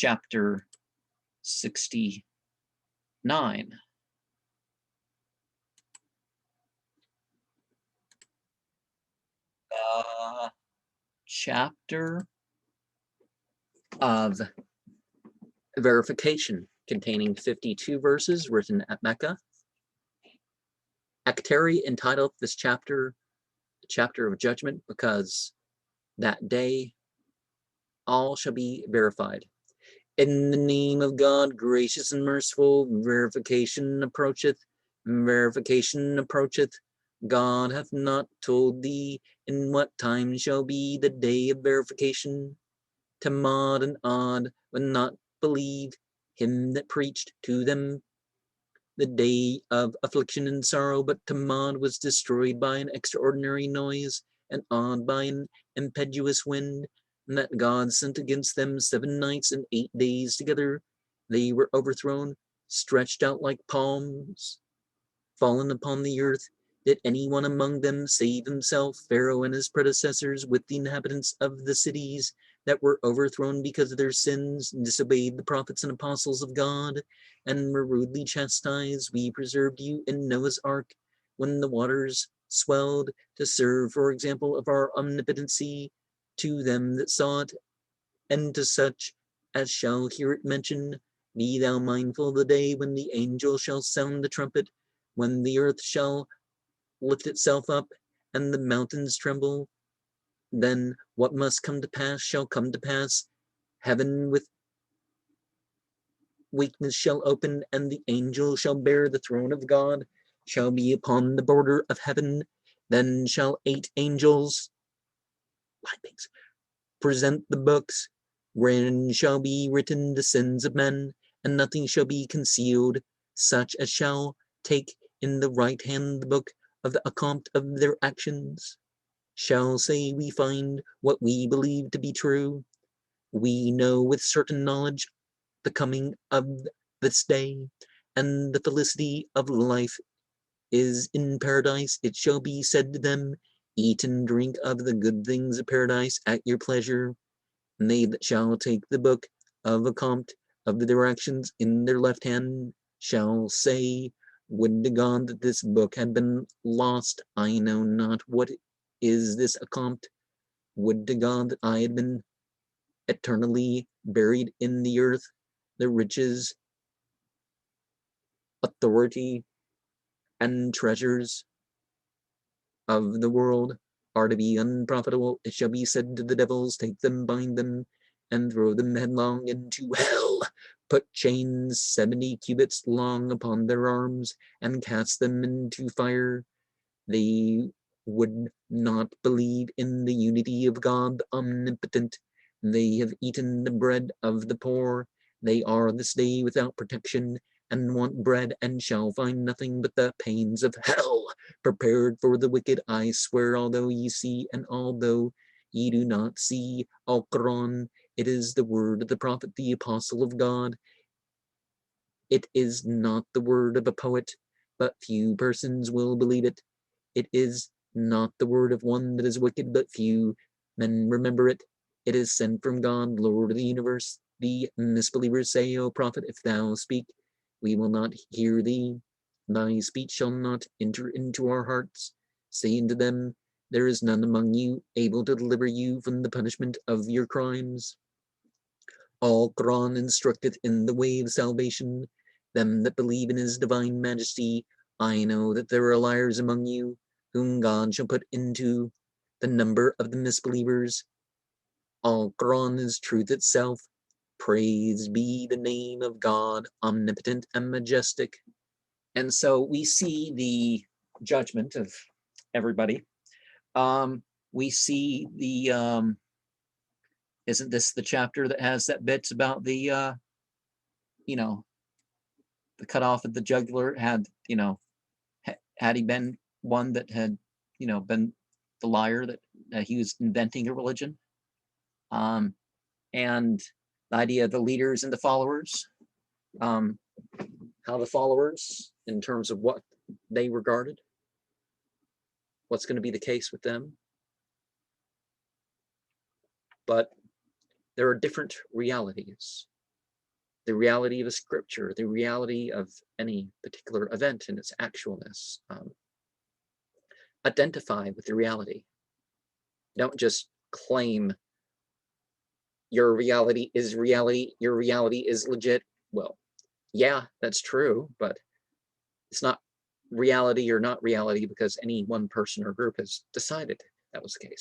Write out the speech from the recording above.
chapter 69. Chapter of verification, containing 52 verses written at Mecca. Aktari entitled this chapter the chapter of judgment, because that day all shall be verified. In the name of God, gracious and merciful, verification approacheth, verification approacheth. God hath not told thee in what time shall be the day of verification. Tamad and Ad would not believe him that preached to them the day of affliction and sorrow, but Tamad was destroyed by an extraordinary noise, and Ad by an impetuous wind, and that God sent against them 7 nights and 8 days together. They were overthrown, stretched out like palms, fallen upon the earth. Did any one among them save himself, Pharaoh and his predecessors, with the inhabitants of the cities that were overthrown because of their sins, and disobeyed the prophets and apostles of God, and were rudely chastised? We preserved you in Noah's ark when the waters swelled, to serve for example of our omnipotency to them that saw it, and to such as shall hear it mentioned. Be thou mindful of the day when the angel shall sound the trumpet, when the earth shall lift itself up, and the mountains tremble. Then what must come to pass shall come to pass. Heaven with weakness shall open, and the angel shall bear the throne of God, shall be upon the border of heaven. Then shall 8 angels present the books, wherein shall be written the sins of men, and nothing shall be concealed. Such as shall take in the right hand the book of the account of their actions shall say, we find what we believe to be true. We know with certain knowledge the coming of this day, and the felicity of life is in paradise. It shall be said to them, eat and drink of the good things of paradise at your pleasure. And they that shall take the book of account of the directions in their left hand shall say, would to God that this book had been lost. I know not what is this account. Would to God that I had been eternally buried in the earth. The riches, authority, and treasures of the world are to be unprofitable. It shall be said to the devils, take them, bind them, and throw them headlong into hell. Put chains 70 cubits long upon their arms, and cast them into fire. They would not believe in the unity of God omnipotent. They have eaten the bread of the poor. They are this day without protection, and want bread, and shall find nothing but the pains of hell prepared for the wicked. I swear, although ye see, and although ye do not see, Al-Quran, it is the word of the prophet, the apostle of God. It is not the word of a poet, but few persons will believe it. It is not the word of one that is wicked, but few men remember it. It is sent from God, Lord of the universe. The misbelievers say, O prophet, if thou speak, we will not hear thee. Thy speech shall not enter into our hearts. Say unto them, there is none among you able to deliver you from the punishment of your crimes. Al-Quran instructeth in the way of salvation them that believe in his divine majesty. I know that there are liars among you, whom God shall put into the number of the misbelievers. Al-Quran is truth itself. Praise be the name of God, omnipotent and majestic. And so we see the judgment of everybody. We see the, isn't this the chapter that has that bit about the, the cut off of the jugular? Had he been one that had, been the liar, that he was inventing a religion, and the idea of the leaders and the followers, how the followers, in terms of what they regarded, what's going to be the case with them. But there are different realities. the reality of a scripture, the reality of any particular event and its actualness. Identify with the reality. Don't just claim your reality is reality, your reality is legit. Well, yeah, that's true, but it's not reality or not reality because any one person or group has decided that was the case.